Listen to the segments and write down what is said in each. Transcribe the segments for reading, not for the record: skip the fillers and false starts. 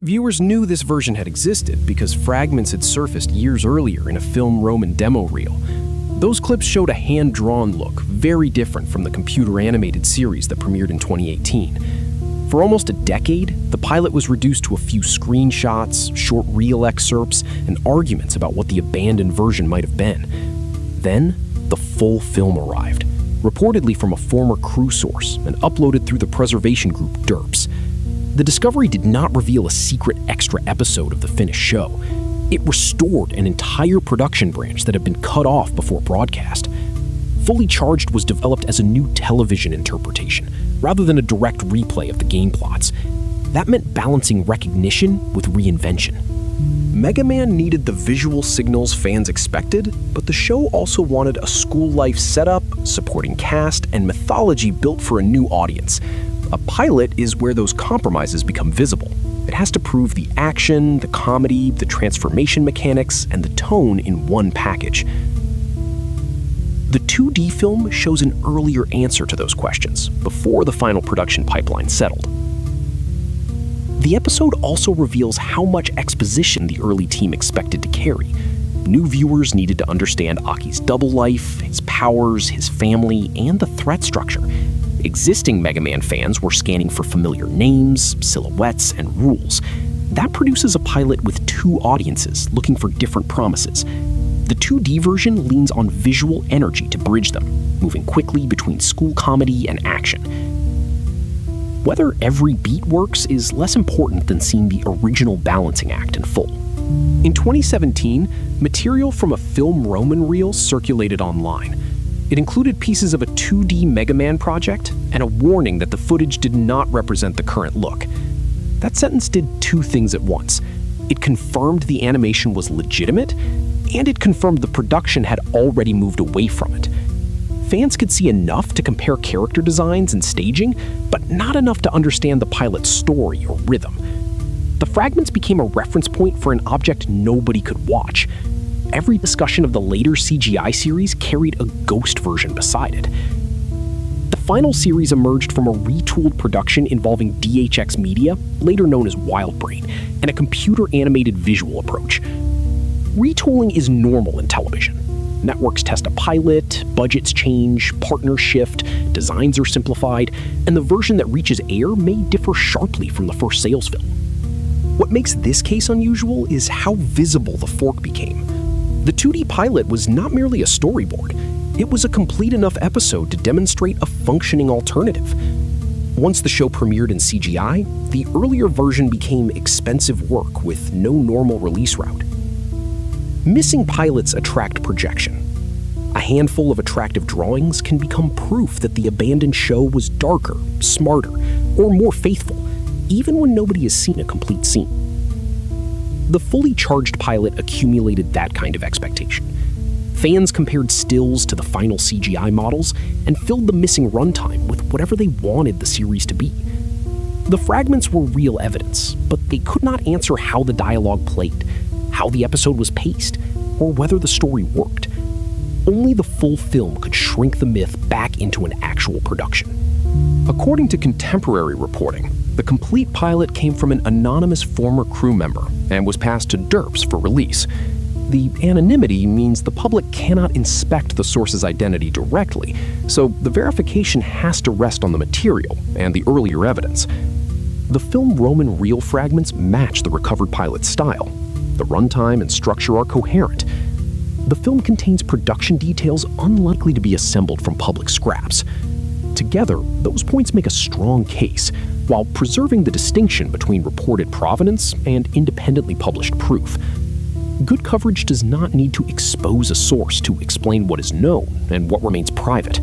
Viewers knew this version had existed because fragments had surfaced years earlier in a Film Roman demo reel. Those clips showed a hand-drawn look, very different from the computer-animated series that premiered in 2018. For almost a decade, the pilot was reduced to a few screenshots, short reel excerpts, and arguments about what the abandoned version might have been. Then, the full film arrived, reportedly from a former crew source and uploaded through the preservation group Derps. The discovery did not reveal a secret extra episode of the finished show. It restored an entire production branch that had been cut off before broadcast. Fully Charged was developed as a new television interpretation, rather than a direct replay of the game plots. That meant balancing recognition with reinvention. Mega Man needed the visual signals fans expected, but the show also wanted a school-life setup, supporting cast, and mythology built for a new audience. A pilot is where those compromises become visible. It has to prove the action, the comedy, the transformation mechanics, and the tone in one package. The 2D film shows an earlier answer to those questions, before the final production pipeline settled. The episode also reveals how much exposition the early team expected to carry. New viewers needed to understand Aki's double life, his powers, his family, and the threat structure. Existing Mega Man fans were scanning for familiar names, silhouettes, and rules. That produces a pilot with two audiences looking for different promises. The 2D version leans on visual energy to bridge them, moving quickly between school comedy and action. Whether every beat works is less important than seeing the original balancing act in full. In 2017, material from a Film Roman reel circulated online. It included pieces of a 2D Mega Man project and a warning that the footage did not represent the current look. That sentence did two things at once. It confirmed the animation was legitimate, and it confirmed the production had already moved away from it. Fans could see enough to compare character designs and staging, but not enough to understand the pilot's story or rhythm. The fragments became a reference point for an object nobody could watch. Every discussion of the later CGI series carried a ghost version beside it. The final series emerged from a retooled production involving DHX Media, later known as Wildbrain, and a computer-animated visual approach. Retooling is normal in television. Networks test a pilot, budgets change, partners shift, designs are simplified, and the version that reaches air may differ sharply from the first sales film. What makes this case unusual is how visible the fork became. The 2D pilot was not merely a storyboard. It was a complete enough episode to demonstrate a functioning alternative. Once the show premiered in CGI, the earlier version became expensive work with no normal release route. Missing pilots attract projection. A handful of attractive drawings can become proof that the abandoned show was darker, smarter, or more faithful, even when nobody has seen a complete scene. The Fully Charged pilot accumulated that kind of expectation. Fans compared stills to the final CGI models and filled the missing runtime with whatever they wanted the series to be. The fragments were real evidence, but they could not answer how the dialogue played, how the episode was paced, or whether the story worked. Only the full film could shrink the myth back into an actual production. According to contemporary reporting, the complete pilot came from an anonymous former crew member and was passed to Derps for release. The anonymity means the public cannot inspect the source's identity directly, so the verification has to rest on the material and the earlier evidence. The Film Roman reel fragments match the recovered pilot's style. The runtime and structure are coherent. The film contains production details unlikely to be assembled from public scraps. Together, those points make a strong case, while preserving the distinction between reported provenance and independently published proof. Good coverage does not need to expose a source to explain what is known and what remains private.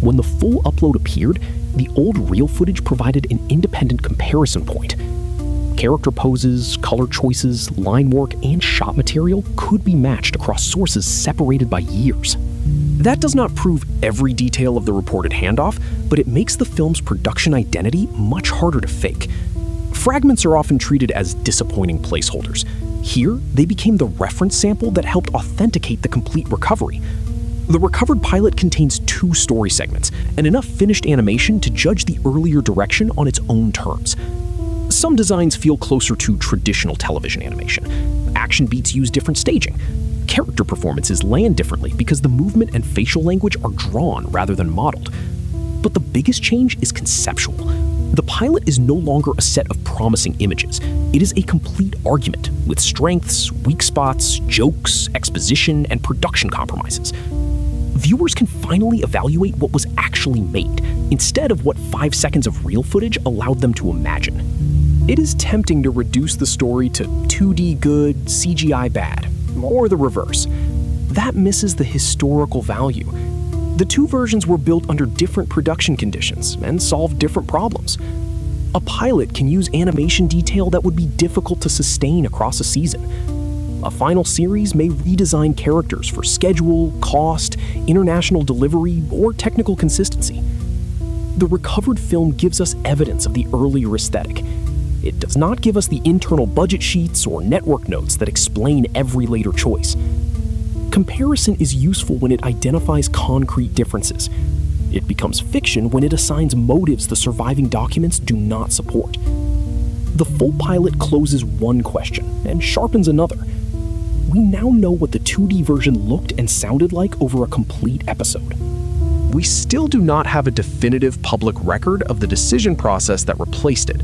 When the full upload appeared, the old reel footage provided an independent comparison point. Character poses, color choices, line work, and shot material could be matched across sources separated by years. That does not prove every detail of the reported handoff, but it makes the film's production identity much harder to fake. Fragments are often treated as disappointing placeholders. Here, they became the reference sample that helped authenticate the complete recovery. The recovered pilot contains 2 story segments and enough finished animation to judge the earlier direction on its own terms. Some designs feel closer to traditional television animation. Action beats use different staging. Character performances land differently because the movement and facial language are drawn rather than modeled. But the biggest change is conceptual. The pilot is no longer a set of promising images. It is a complete argument with strengths, weak spots, jokes, exposition, and production compromises. Viewers can finally evaluate what was actually made, instead of what 5 seconds of real footage allowed them to imagine. It is tempting to reduce the story to 2D good, CGI bad, or the reverse. That misses the historical value. The two versions were built under different production conditions and solved different problems. A pilot can use animation detail that would be difficult to sustain across a season. A final series may redesign characters for schedule, cost, international delivery, or technical consistency. The recovered film gives us evidence of the earlier aesthetic. It does not give us the internal budget sheets or network notes that explain every later choice. Comparison is useful when it identifies concrete differences. It becomes fiction when it assigns motives the surviving documents do not support. The full pilot closes one question and sharpens another. We now know what the 2D version looked and sounded like over a complete episode. We still do not have a definitive public record of the decision process that replaced it.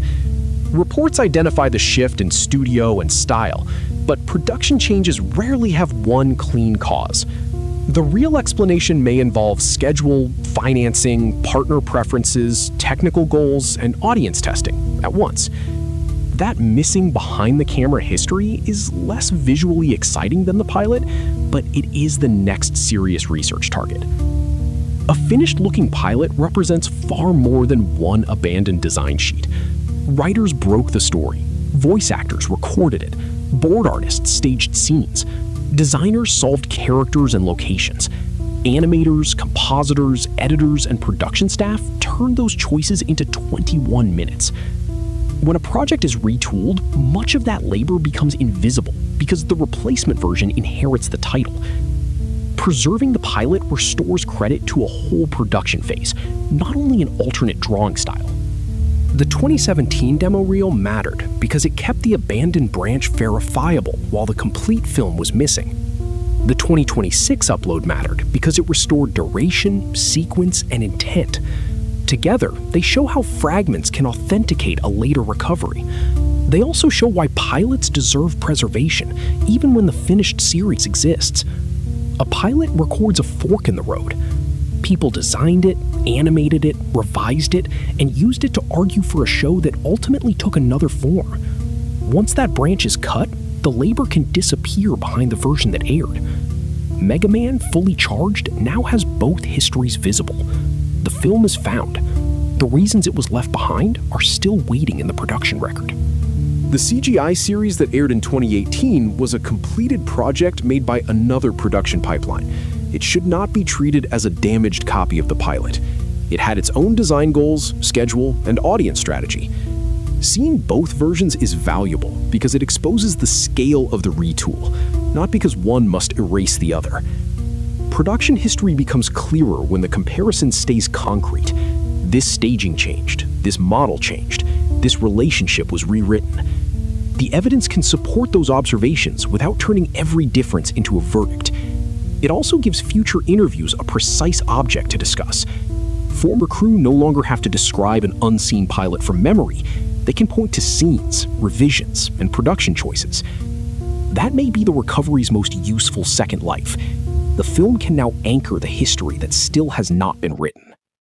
Reports identify the shift in studio and style, but production changes rarely have one clean cause. The real explanation may involve schedule, financing, partner preferences, technical goals, and audience testing at once. That missing behind-the-camera history is less visually exciting than the pilot, but it is the next serious research target. A finished-looking pilot represents far more than one abandoned design sheet. Writers broke the story, voice actors recorded it, board artists staged scenes, designers solved characters and locations, animators, compositors, editors, and production staff turned those choices into 21 minutes. When a project is retooled, much of that labor becomes invisible because the replacement version inherits the title. Preserving the pilot restores credit to a whole production phase, not only an alternate drawing style. The 2017 demo reel mattered because it kept the abandoned branch verifiable while the complete film was missing. The 2026 upload mattered because it restored duration, sequence, and intent. Together, they show how fragments can authenticate a later recovery. They also show why pilots deserve preservation, even when the finished series exists. A pilot records a fork in the road. People designed it, animated it, revised it, and used it to argue for a show that ultimately took another form. Once that branch is cut, the labor can disappear behind the version that aired. Mega Man Fully Charged now has both histories visible. The film is found. The reasons it was left behind are still waiting in the production record. The CGI series that aired in 2018 was a completed project made by another production pipeline. It should not be treated as a damaged copy of the pilot. It had its own design goals, schedule, and audience strategy. Seeing both versions is valuable because it exposes the scale of the retool, not because one must erase the other. Production history becomes clearer when the comparison stays concrete. This staging changed, this model changed, this relationship was rewritten. The evidence can support those observations without turning every difference into a verdict. It also gives future interviews a precise object to discuss. Former crew no longer have to describe an unseen pilot from memory. They can point to scenes, revisions, and production choices. That may be the recovery's most useful second life. The film can now anchor the history that still has not been written.